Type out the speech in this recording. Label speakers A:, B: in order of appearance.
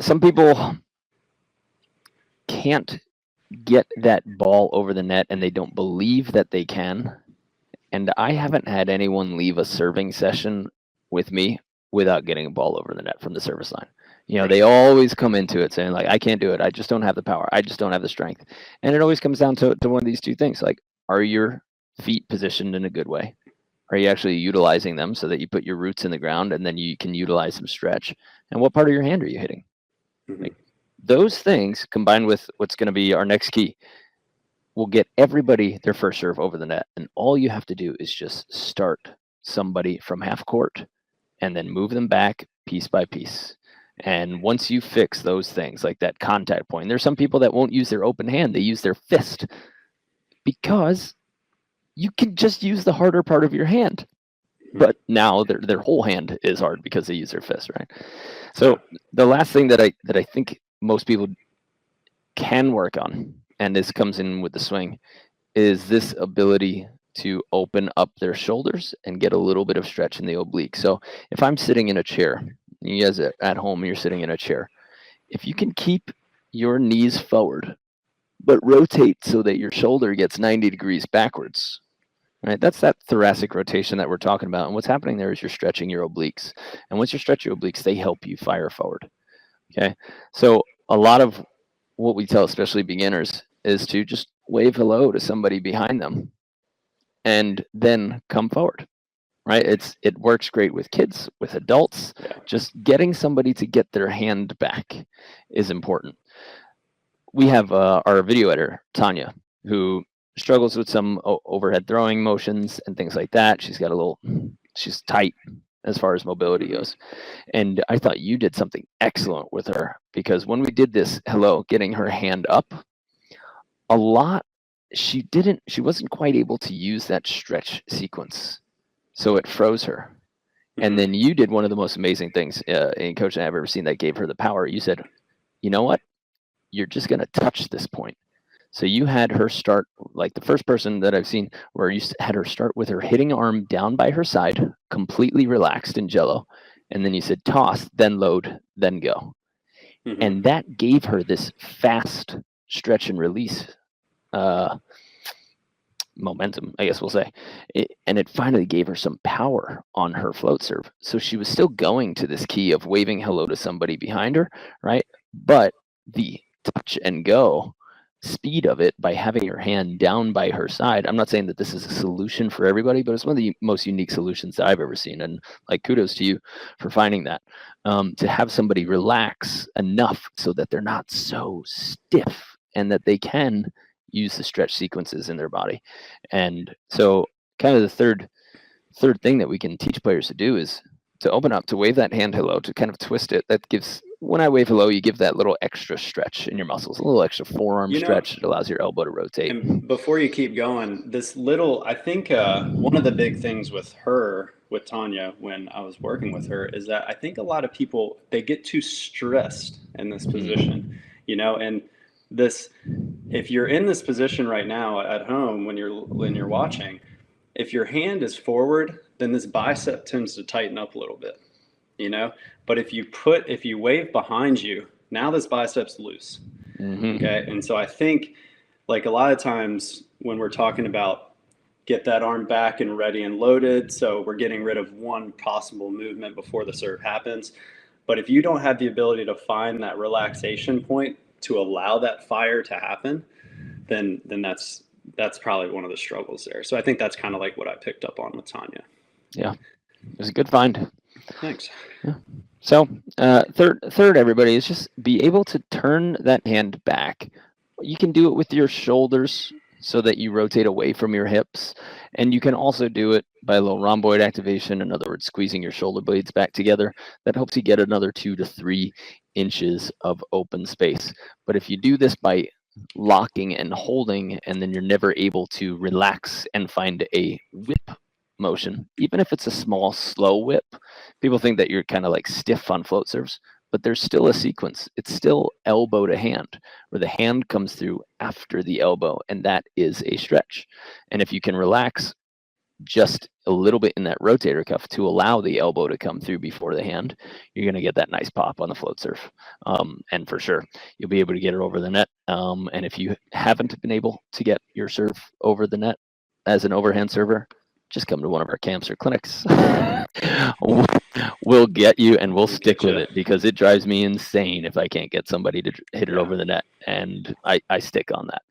A: some people can't get that ball over the net and they don't believe that they can. And I haven't had anyone leave a serving session with me without getting a ball over the net from the service line. You know,
B: Right.
A: they always come into it saying, like, I can't do it. I just don't have the power. I just don't have the strength. And it always comes down to one of these two things. Like, are your feet positioned in a good way? Are you actually utilizing them so that you put your roots in the ground and then you can utilize some stretch? And what part of your hand are you hitting?
B: Hmm.
A: Like, those things combined with what's going to be our next key will get everybody their first serve over the net. And all you have to do is just start somebody from half court and then move them back piece by piece. And once you fix those things, like that contact point, there's some people that won't use their open hand, they use their fist because you can just use the harder part of your hand. But now their whole hand is hard because they use their fist, right?
B: Yeah.
A: So the last thing that I think most people can work on, and this comes in with the swing, is this ability to open up their shoulders and get a little bit of stretch in the oblique. So if I'm sitting in a chair, you guys at home, you're sitting in a chair, if you can keep your knees forward, but rotate so that your shoulder gets 90 degrees backwards, right? That's that thoracic rotation that we're talking about. And what's happening there is you're stretching your obliques. And once you stretch your obliques, they help you fire forward. Okay. So a lot of what we tell, especially beginners, is to just wave hello to somebody behind them and then come forward. Right? It works great with kids, with adults.
B: Yeah.
A: Just getting somebody to get their hand back is important. We have our video editor Tanya, who struggles with some overhead throwing motions and things like that. She's tight as far as mobility
B: Hmm.
A: goes. And I thought you did something excellent with her because when we did this hello, getting her hand up, a lot she wasn't quite able to use that stretch sequence. So it froze her. And
B: Hmm.
A: then you did one of the most amazing things in coaching I've ever seen that gave her the power. You said, you know what? You're just going to touch this point. So you had her start like the first person that I've seen where you had her start with her hitting arm down by her side, completely relaxed in jello. And then you said toss, then load, then go.
B: Hmm.
A: And that gave her this fast stretch and release uh, momentum, I guess we'll say. And it finally gave her some power on her float serve. So she was still going to this key of waving hello to somebody behind her, right? But the touch and go speed of it by having her hand down by her side. I'm not saying that this is a solution for everybody, but it's one of the most unique solutions that I've ever seen. And like kudos to you for finding that. To have somebody relax enough so that they're not so stiff and that they can use the stretch sequences in their body. And so kind of the third thing that we can teach players to do is to open up, to wave that hand hello, to kind of twist it. That gives when I wave hello, you give that little extra stretch in your muscles, a little extra forearm
B: You know,
A: stretch. It allows your elbow to rotate.
B: and before you keep going, I think one of the big things with her, with Tanya, when I was working with her, is that I think a lot of people, they get too stressed in this position,
A: Mm.
B: and this, if you're in this position right now at home when you're watching, if your hand is forward, then this bicep tends to tighten up a little bit, you know. But if you wave behind you, now this bicep's loose. Okay,
A: Hmm.
B: and so I think like a lot of times when we're talking about get that arm back and ready and loaded, so we're getting rid of one possible movement before the serve happens. But if you don't have the ability to find that relaxation point to allow that fire to happen, then that's probably one of the struggles there. So I think that's kind of like what I picked up on with Tanya.
A: Yeah, it was a good find.
B: Thanks.
A: Yeah. So third, everybody is just be able to turn that hand back. You can do it with your shoulders so that you rotate away from your hips, and you can also do it by a little rhomboid activation. In other words, squeezing your shoulder blades back together. That helps you get another 2 to 3 inches of open space. But if you do this by locking and holding, and then you're never able to relax and find a whip motion, even if it's a small, slow whip. People think that you're kind of like stiff on float serves, but there's still a sequence. It's still elbow to hand, where the hand comes through after the elbow, and that is a stretch. And if you can relax just a little bit in that rotator cuff to allow the elbow to come through before the hand, you're going to get that nice pop on the float serve. And for sure, you'll be able to get it over the net. And if you haven't been able to get your serve over the net as an overhand server, just come to one of our camps or clinics. We'll get you, and we'll stick with it, because it drives me insane if I can't get somebody to hit it over the net. And I stick on that.